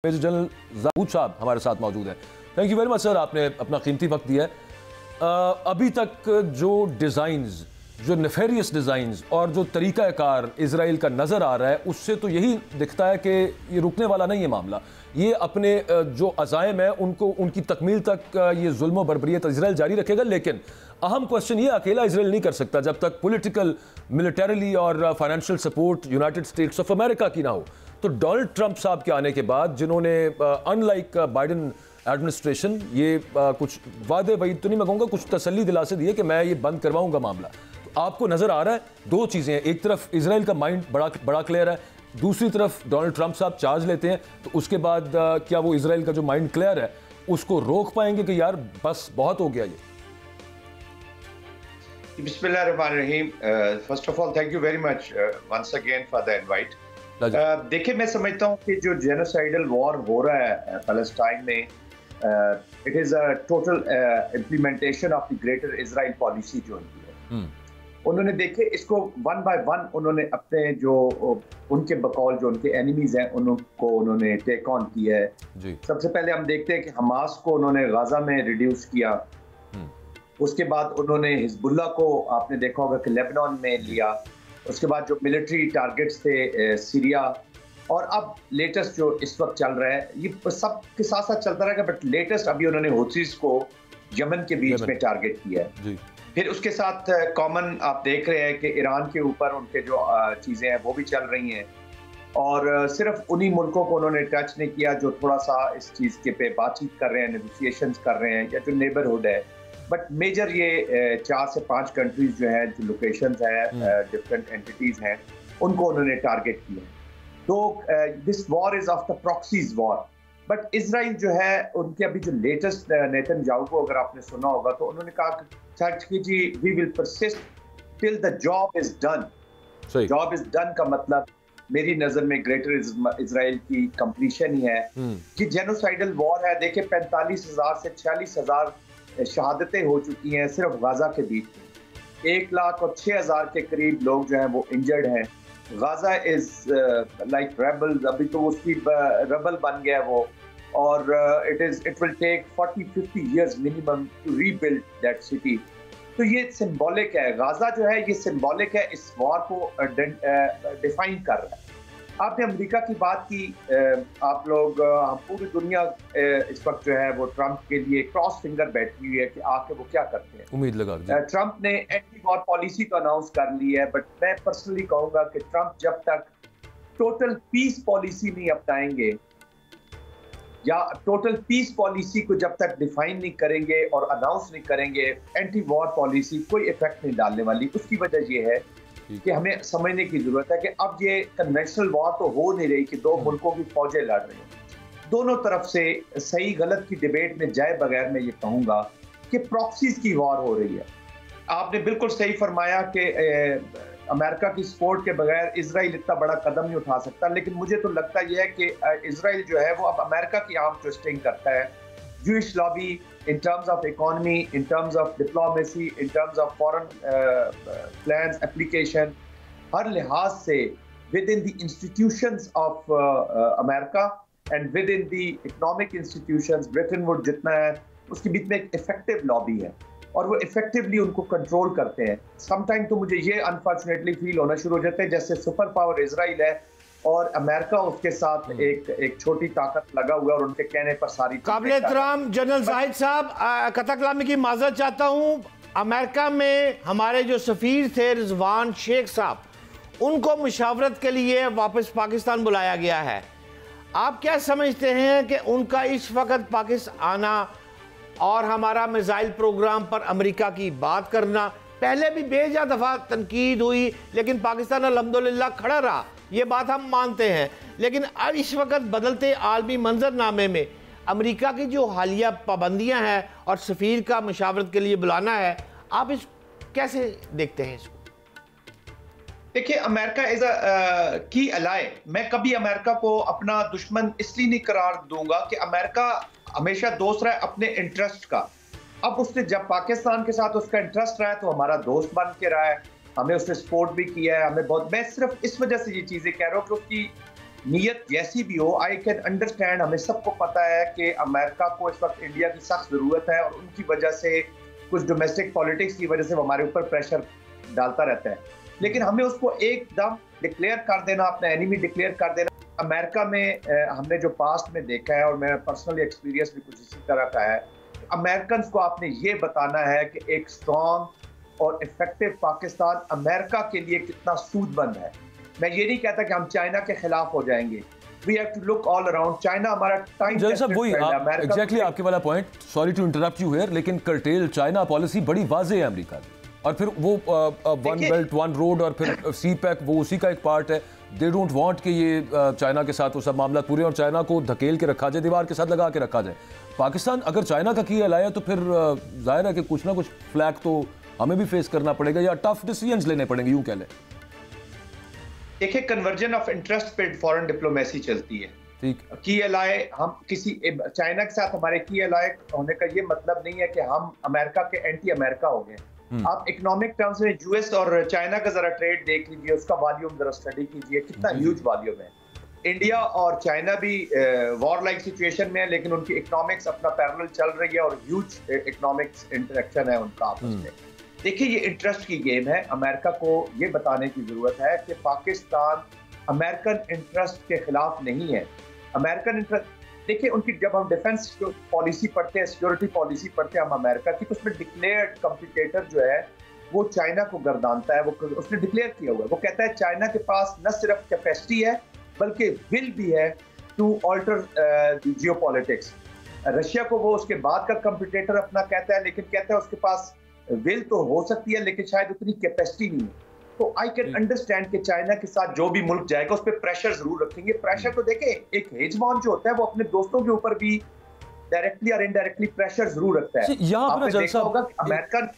Major general ज़ाबूद साहब हमारे साथ मौजूद है। Thank you very much sir, आपने अपना कीमती वक्त दिया है। अभी तक जो डिज़ाइंस, जो नेफेरियस डिज़ाइंस और जो तरीक़ाकार इजराइल का नज़र आ रहा है, उससे तो यही दिखता है कि ये रुकने वाला नहीं है मामला। ये अपने जो अज़ाइम है उनको, उनकी तकमील तक ये जुल्म बर्बरियत इजराइल जारी रखेगा। लेकिन अहम क्वेश्चन ये, अकेला इजराइल नहीं कर सकता जब तक पॉलिटिकल, मिलिटरीली और financial support United States of America की ना हो। तो डोनाल्ड ट्रंप साहब के आने के बाद, जिन्होंने अनलाइक बाइडन एडमिनिस्ट्रेशन ये कुछ वादे वईद तो नहीं मैं कहूँगा, कुछ तसल्ली दिलासे दिए कि मैं ये बंद करवाऊंगा मामला। तो आपको नज़र आ रहा है दो चीज़ें हैं, एक तरफ इजराइल का माइंड बड़ा क्लियर है, दूसरी तरफ डोनाल्ड ट्रंप साहब चार्ज लेते हैं। तो उसके बाद क्या वो इजराइल का जो माइंड क्लियर है उसको रोक पाएंगे कि यार बस बहुत हो गया ये? बिस्मिल्लाहिर्रहमानिर्रहीम। First of all thank you very much once again for the invite. देखिए, मैं समझता हूँ कि जो जेनोसाइडल वॉर हो रहा है पैलेस्टाइन में, it is a total implementation of the greater Israel policy जो उनकी है। उन्होंने देखे इसको वन बाय वन, उन्होंने अपने जो उनके बकौल जो उनके एनिमीज हैं उनको उन्होंने टेक ऑन किया है जी। सबसे पहले हम देखते हैं कि हमास को उन्होंने गाजा में रिड्यूस किया। उसके बाद उन्होंने हिजबुल्लाह को, आपने देखा होगा कि लेबनान में लिया। उसके बाद जो मिलिट्री टारगेट्स थे सीरिया, और अब लेटेस्ट जो इस वक्त चल रहा है, ये सब के साथ साथ चलता रहेगा, बट लेटेस्ट अभी उन्होंने हूथीज को यमन के बीच में टारगेट किया है जी। फिर उसके साथ कॉमन आप देख रहे हैं कि ईरान के ऊपर उनके जो चीज़ें हैं वो भी चल रही हैं, और सिर्फ उन्हीं मुल्कों को उन्होंने टच नहीं किया जो थोड़ा सा इस चीज़ के पे बातचीत कर रहे हैं, नेगोशिएशंस कर रहे हैं, या जो नेबरहुड है। बट मेजर ये 4 से 5 कंट्रीज जो हैं, जो लोकेशंस हैं, डिफरेंट एंटिटीज हैं, उनको उन्होंने टारगेट किया। तो this war is of the proxies war. But Israel जो है, उनके अभी जो लेटेस्ट नेतन्याहू को अगर आपने सुना होगा, तो उन्होंने कहा कि जी we will persist till the job is done. Job is done का मतलब मेरी नजर में ग्रेटर इजराइल की कंप्लीशन ही है। कि जेनोसाइडल वॉर है। देखिए, 45,000 से 46,000 शहादतें हो चुकी हैं सिर्फ गाजा के बीच में। 1,06,000 के करीब लोग जो हैं वो इंजर्ड हैं। गाजा इज लाइक रेबल, अभी तो उसकी रेबल बन गया वो, और it will take 40-50 years minimum to rebuild that city. तो ये सिंबॉलिक है, गाजा जो है ये सिंबॉलिक है, इस वॉर को डिफाइन कर रहा है। आपने अमेरिका की बात की, आप लोग, पूरी दुनिया इस वक्त जो है वो ट्रंप के लिए क्रॉस फिंगर बैठी हुई है कि आके वो क्या करते हैं। उम्मीद लगा ट्रंप ने एंटी वॉर पॉलिसी तो अनाउंस कर ली है, बट मैं पर्सनली कहूंगा कि ट्रंप जब तक टोटल पीस पॉलिसी नहीं अपनाएंगे, या टोटल पीस पॉलिसी को जब तक डिफाइन नहीं करेंगे और अनाउंस नहीं करेंगे, एंटी वॉर पॉलिसी कोई इफेक्ट नहीं डालने वाली। उसकी वजह ये है कि हमें समझने की जरूरत है कि अब ये कन्वेंशनल वॉर तो हो नहीं रही कि दो मुल्कों की फौजें लड़ रही हैं। दोनों तरफ से सही गलत की डिबेट में जाए बगैर मैं ये कहूंगा कि प्रॉक्सीज की वॉर हो रही है। आपने बिल्कुल सही फरमाया कि अमेरिका की सपोर्ट के बगैर इजराइल इतना बड़ा कदम नहीं उठा सकता, लेकिन मुझे तो लगता यह है कि इजराइल जो है वो अब अमेरिका की आर्म ट्विस्टिंग करता है। Jewish lobby, in terms of economy, in terms of diplomacy, in terms of foreign plans, application, हर लिहाज से within the institutions of America and within the economic institutions, Bretton Woods जितना है, उसके बीच में एक effective lobby है, और वो effectively उनको control करते हैं। Sometimes तो मुझे ये unfortunately feel होना शुरू हो जाता है जैसे सुपर पावर इजराइल है और अमेरिका उसके साथ एक छोटी ताकत लगा हुआ है, और उनके कहने पर सारी काबिल एहतराम जनरल जाहिद साहब, कथा कलामी की माजरत चाहता हूँ। अमेरिका में हमारे जो सफ़ीर थे रिजवान शेख साहब, उनको मुशावरत के लिए वापस पाकिस्तान बुलाया गया है। आप क्या समझते हैं कि उनका इस वक्त पाकिस्तान आना और हमारा मिसाइल प्रोग्राम पर अमेरिका की बात करना, पहले भी बेजा दफ़ा तनकीद हुई लेकिन पाकिस्तान अल्हम्दुलिल्लाह खड़ा रहा, ये बात हम मानते हैं। लेकिन अब इस वक्त बदलते आलमी मंजरनामे में अमेरिका की जो हालिया पाबंदियां हैं और सफ़ीर का मुशावरत के लिए बुलाना है, आप इस कैसे देखते हैं इसको? देखिए, अमेरिका इज अ की अलाय। मैं कभी अमेरिका को अपना दुश्मन इसलिए नहीं करार दूंगा कि अमेरिका हमेशा दोस्त रहा है अपने इंटरेस्ट का। अब उसने जब पाकिस्तान के साथ उसका इंटरेस्ट रहा है तो हमारा दोस्त बन के रहा है, हमें उसने सपोर्ट भी किया है, हमें बहुत। मैं सिर्फ इस वजह से ये चीज़ें कह रहा हूँ कि उसकी नीयत जैसी भी हो, आई कैन अंडरस्टैंड। हमें सबको पता है कि अमेरिका को इस वक्त इंडिया की सख्त ज़रूरत है और उनकी वजह से, कुछ डोमेस्टिक पॉलिटिक्स की वजह से वो हमारे ऊपर प्रेशर डालता रहता है। लेकिन हमें उसको एकदम डिक्लेयर कर देना, अपना एनिमी डिक्लेयर कर देना। अमेरिका में हमने जो पास्ट में देखा है, और मेरा पर्सनल एक्सपीरियंस भी कुछ इसी तरह का है, अमेरिकन को आपने ये बताना है कि एक स्ट्रॉन्ग और इफेक्टिव पाकिस्तान अमेरिका के लिए कितना सूदबंद है। मैं ये नहीं कहता कि हम चाइना के खिलाफ हो जाएंगे। We have to look all around. China हमारा टाइम वही एग्जैक्टली आपके वाला point, sorry to interrupt you here, लेकिन कर्टेल चाइना पॉलिसी बड़ी वाज़ेह है अमेरिका की, और फिर वो वन बेल्ट वन रोड और फिर सी पैक वो उसी का एक पार्ट है। दे डोंट वांट कि ये चाइना के साथ वो सब मामला पूरे और चाइना को धकेल के रखा जाए, दीवार के साथ लगा के रखा जाए। पाकिस्तान अगर चाइना का की लाया तो फिर जाहिर है कि कुछ ना कुछ फ्लैग तो हमें भी फेस करना पड़ेगा या टफ डिसीजंस लेने पड़ेंगे, यूं कह लें। देखिए, कन्वर्जन ऑफ इंटरेस्ट पे फॉरेन डिप्लोमेसी चलती है। ठीक, की एलाय, हम किसी चाइना के साथ हमारे की एलाय होने का ये मतलब नहीं है कि हम अमेरिका के एंटी अमेरिका हो गए। आप इकोनॉमिक टर्म्स में यूएस और चाइना का जरा ट्रेड देख लीजिए, उसका वॉल्यूम जरा स्टडी कीजिए, कितना ह्यूज वॉल्यूम है। इंडिया और चाइना भी वॉर लाइक सिचुएशन में है, लेकिन उनकी इकोनॉमिक्स अपना पैरेलल चल रही है और ह्यूज इकोनॉमिक्स इंटरेक्शन है उनका आपस में। देखिए, ये इंटरेस्ट की गेम है। अमेरिका को ये बताने की जरूरत है कि पाकिस्तान अमेरिकन इंटरेस्ट के खिलाफ नहीं है। अमेरिकन इंटरेस्ट, देखिए उनकी, जब हम डिफेंस पॉलिसी पढ़ते हैं, सिक्योरिटी पॉलिसी पढ़ते हैं हम अमेरिका की, तो उसमें डिक्लेयर्ड कॉम्पिटिटर जो है वो चाइना को गर्दानता है। वो उसने डिक्लेयर किया हुआ है, वो कहता है चाइना के पास न सिर्फ कैपेसिटी है बल्कि विल भी है टू ऑल्टर जियोपॉलिटिक्स। रशिया को वो उसके बाद का कॉम्पिटिटर अपना कहता है, लेकिन कहता है उसके पास विल तो हो सकती है लेकिन शायद उतनी कैपेसिटी नहीं है। तो आई कैन अंडरस्टैंड कि चाइना के साथ जो भी मुल्क जाएगा उस पर प्रेशर जरूर रखेंगे। प्रेशर तो देखें, एक हेजमॉन जो होता है वो अपने दोस्तों के ऊपर भी डायरेक्टली और इनडायरेक्टली प्रेशर जरूर रखता है। आपने देखा होगा कि अमेरिकन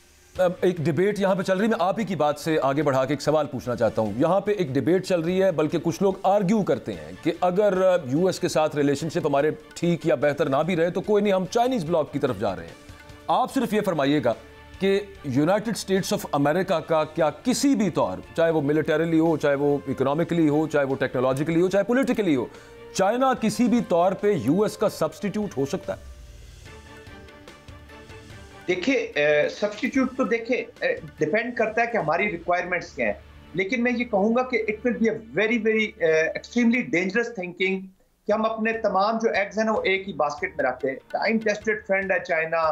एक डिबेट यहाँ पे चल रही है। मैं आप ही की बात से आगे बढ़ा के एक सवाल पूछना चाहता हूँ। यहाँ पे एक डिबेट चल रही है, बल्कि कुछ लोग आर्ग्यू करते हैं कि अगर यूएस के साथ रिलेशनशिप हमारे ठीक या बेहतर ना भी रहे तो कोई नहीं, हम चाइनीज ब्लॉक की तरफ जा रहे हैं। आप सिर्फ ये फरमाइएगा कि यूनाइटेड स्टेट्स ऑफ अमेरिका का क्या किसी भी तौर, चाहे वो मिलिटरीली हो, चाहे वो इकोनॉमिकली हो, चाहे वो टेक्नोलॉजिकली हो, चाहे पॉलिटिकली हो, चाइना किसी भी तौर पे यूएस का सब्स्टिट्यूट हो सकता है? देखिए, सब्स्टिट्यूट तो देखिए डिपेंड करता है कि हमारी रिक्वायरमेंट्स क्या है। लेकिन मैं ये कहूंगा कि it will be a very very extremely dangerous thinking कि हम अपने तमाम जो एग्स हैं ना वो एक ही बास्केट में रखते हैं। टाइम टेस्टेड फ्रेंड है चाइना,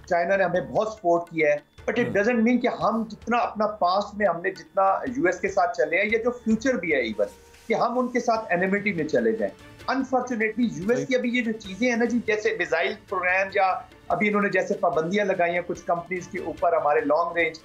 चाइना ने हमें बहुत सपोर्ट किया है, बट इट डजंट मीन कि हम जितना अपना पास्ट में हमने जितना यूएस के साथ चले हैं या जो फ्यूचर भी है इवन, कि हम उनके साथ एनिमिटी में चले जाएं। अनफॉर्चुनेटली यूएस की अभी ये जो चीजें हैं ना जी, जैसे मिसाइल प्रोग्राम या अभी इन्होंने जैसे पाबंदियां लगाई हैं कुछ कंपनीज के ऊपर हमारे लॉन्ग रेंज,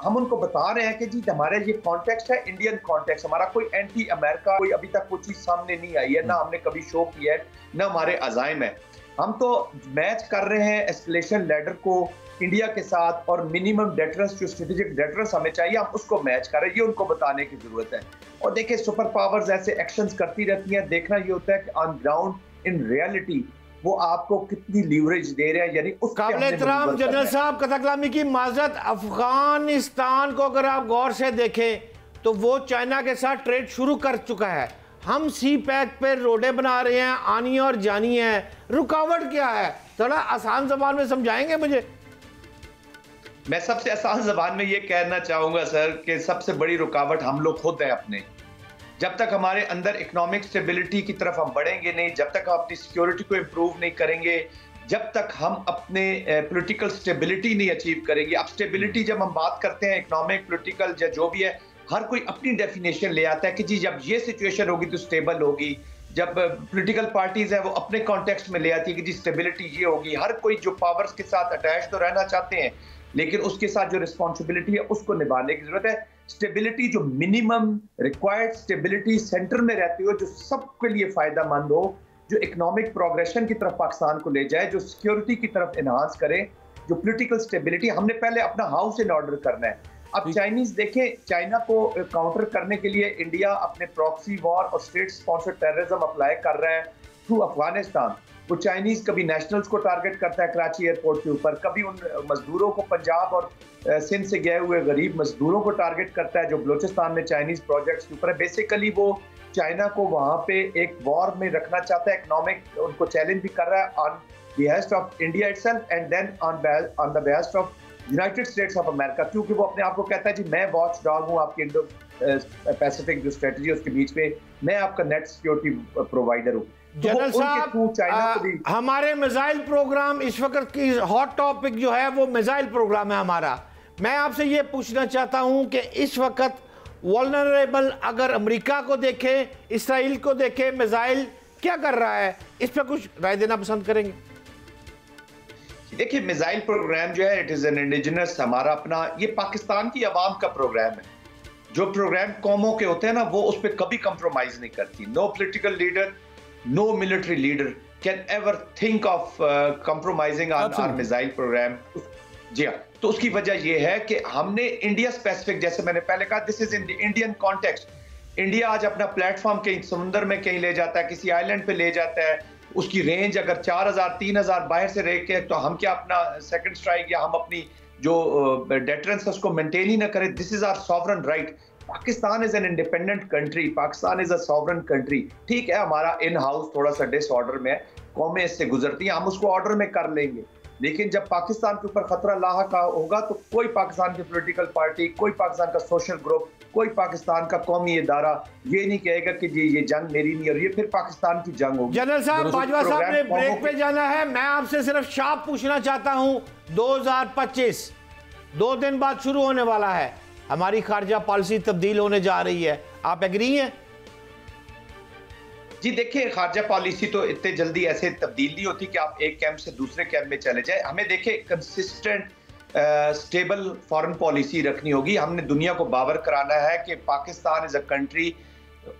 हम उनको बता रहे हैं कि जी हमारे ये कॉन्टेक्स्ट है इंडियन कॉन्टेक्स्ट, हमारा कोई एंटी अमेरिका कोई अभी तक कोई चीज सामने नहीं आई है, ना हमने कभी शो किया है, ना हमारे अजाइम है। हम तो मैच कर रहे हैं एस्केलेशन लैडर को इंडिया के साथ, और मिनिमम डेटरेंस जो स्ट्रेटेजिक डेटरेंस हमें चाहिए हम उसको मैच कर रहे हैं, ये उनको बताने की जरूरत है। और देखिए, सुपर पावर्स ऐसे एक्शंस करती रहती हैं, देखना ये होता है कि ऑन ग्राउंड इन रियलिटी वो आपको कितनी लीवरेज दे रहे हैं, यानी उस काबिल-ए-एहतराम जनरल साहब कतकलामी की माजरत, अफगानिस्तान को अगर आप गौर से देखें तो वो चाइना के साथ ट्रेड शुरू कर चुका है। हम सी पैक पे रोडें बना रहे हैं, आनी और जानी है, रुकावट क्या है? थोड़ा आसान जबान में समझाएंगे मुझे? मैं सबसे आसान जबान में ये कहना चाहूंगा सर कि सबसे बड़ी रुकावट हम लोग खुद हैं अपने। जब तक हमारे अंदर इकोनॉमिक स्टेबिलिटी की तरफ हम बढ़ेंगे नहीं, जब तक हम अपनी सिक्योरिटी को इम्प्रूव नहीं करेंगे, जब तक हम अपने पॉलिटिकल स्टेबिलिटी नहीं अचीव करेंगे। अब स्टेबिलिटी जब हम बात करते हैं इकोनॉमिक पॉलिटिकल या जो भी है, हर कोई अपनी डेफिनेशन ले आता है कि जी जब ये सिचुएशन होगी तो स्टेबल होगी। जब पॉलिटिकल पार्टीज है वो अपने कॉन्टेक्स्ट में ले आती है कि जी स्टेबिलिटी ये होगी। हर कोई जो पावर्स के साथ अटैच तो रहना चाहते हैं, लेकिन उसके साथ जो रिस्पॉन्सिबिलिटी है उसको निभाने की जरूरत है। स्टेबिलिटी जो मिनिमम रिक्वायर्ड स्टेबिलिटी सेंटर में रहती हो, जो सबके लिए फायदा मंद हो, जो इकोनॉमिक प्रोग्रेशन की तरफ पाकिस्तान को ले जाए, जो सिक्योरिटी की तरफ एनहांस करे, जो पॉलिटिकल स्टेबिलिटी, हमने पहले अपना हाउस इन ऑर्डर करना है। अब चाइनीज देखें, चाइना को काउंटर करने के लिए इंडिया अपने प्रॉक्सी वॉर और स्टेट स्पॉन्सर्ड टेररिज्म अप्लाई कर रहा है थ्रू अफगानिस्तान। वो चाइनीज कभी नेशनल्स को टारगेट करता है कराची एयरपोर्ट के ऊपर, कभी उन मजदूरों को, पंजाब और सिंध से गए हुए गरीब मजदूरों को टारगेट करता है जो बलूचिस्तान में चाइनीज प्रोजेक्ट्स के ऊपर है। बेसिकली वो चाइना को वहां पे एक वॉर में रखना चाहता है, इकोनॉमिक उनको चैलेंज भी कर रहा है on behalf of India itself and then on the behalf of United States of America, क्योंकि वो अपने आप को कहता है जी मैं वॉच डॉग हूँ आपकी इंडो पैसिफिक जो स्ट्रेटजी है उसके बीच में, मैं आपका नेट सिक्योरिटी प्रोवाइडर हूँ। जनरल साहब, हमारे मिसाइल प्रोग्राम इस वक्त की हॉट टॉपिक जो है वो मिसाइल प्रोग्राम है हमारा। मैं आपसे ये पूछना चाहता हूं कि इस वक्त वल्नरेबल अगर अमेरिका को देखे, इसराइल को देखे, मिसाइल क्या कर रहा है, इस पर कुछ राय देना पसंद करेंगे? देखिए, मिसाइल प्रोग्राम जो है इट इज एन इंडिजिनस, हमारा अपना, ये पाकिस्तान की आवाम का प्रोग्राम है। जो प्रोग्राम कौमों के होते हैं ना, वो उस पर कभी कंप्रोमाइज नहीं करती। No political leader, no military leader can ever think of compromising on our missile program. जी हाँ, तो उसकी वजह यह है कि हमने इंडिया स्पेसिफिक, जैसे मैंने पहले कहा, this is in the Indian context. India आज अपना प्लेटफॉर्म कहीं समुंदर में कहीं ले जाता है, किसी आइलैंड पे ले जाता है, उसकी रेंज अगर 4000 3000 बाहर से रह के, तो हम क्या अपना सेकंड स्ट्राइक या हम अपनी जो डेटरेंस है उसको मेंटेन ही ना करें? This is our sovereign right. Pakistan is an independent country, Pakistan is a sovereign country. ठीक है, हमारा इन हाउस थोड़ा सा डिसऑर्डर में है, कौमें इससे गुजरती हैं, हम उसको ऑर्डर में कर लेंगे, लेकिन जब पाकिस्तान के ऊपर खतरा लाहक होगा तो कोई पाकिस्तान की पॉलिटिकल पार्टी, कोई पाकिस्तान का सोशल ग्रुप, कोई पाकिस्तान का कौमी इदारा ये नहीं कहेगा कि जी ये जंग मेरी नहीं, और ये फिर पाकिस्तान की जंग होगी। जनरल साहब, बाजवा साहब ने ब्रेक पे जाना है, मैं आपसे सिर्फ शार्प पूछना चाहता हूं, 2025 2 दिन बाद शुरू होने वाला है, हमारी खारजा पॉलिसी तब्दील होने जा रही है, आप एग्री हैं? जी देखिए, खारजा पॉलिसी तो इतने जल्दी ऐसे तब्दील नहीं होती कि आप एक कैंप से दूसरे कैंप में चले जाए। हमें देखिए कंसिस्टेंट स्टेबल फॉरेन पॉलिसी रखनी होगी। हमने दुनिया को बावर कराना है कि Pakistan is a country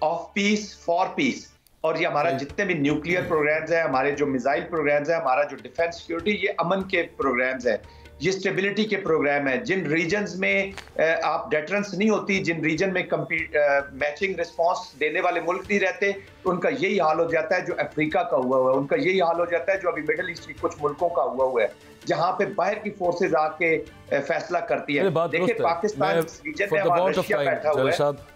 of peace for piece, और ये हमारा जितने भी न्यूक्लियर प्रोग्राम्स हैं, हमारे जो मिसाइल प्रोग्राम्स हैं, हमारा जो डिफेंस सिक्योरिटी, ये अमन के प्रोग्राम्स हैं, ये स्टेबिलिटी के प्रोग्राम है। जिन रीजन्स में आप डेटरेंस नहीं होती, जिन रीजन में मैचिंग रिस्पांस देने वाले मुल्क नहीं रहते, तो उनका यही हाल हो जाता है जो अफ्रीका का हुआ है, उनका यही हाल हो जाता है जो अभी मिडिल ईस्ट के कुछ मुल्कों का हुआ है, जहां पे बाहर की फोर्सेज आके फैसला करती है। देखिए, पाकिस्तान रीजन में हमारा रशिया बैठा हुआ है।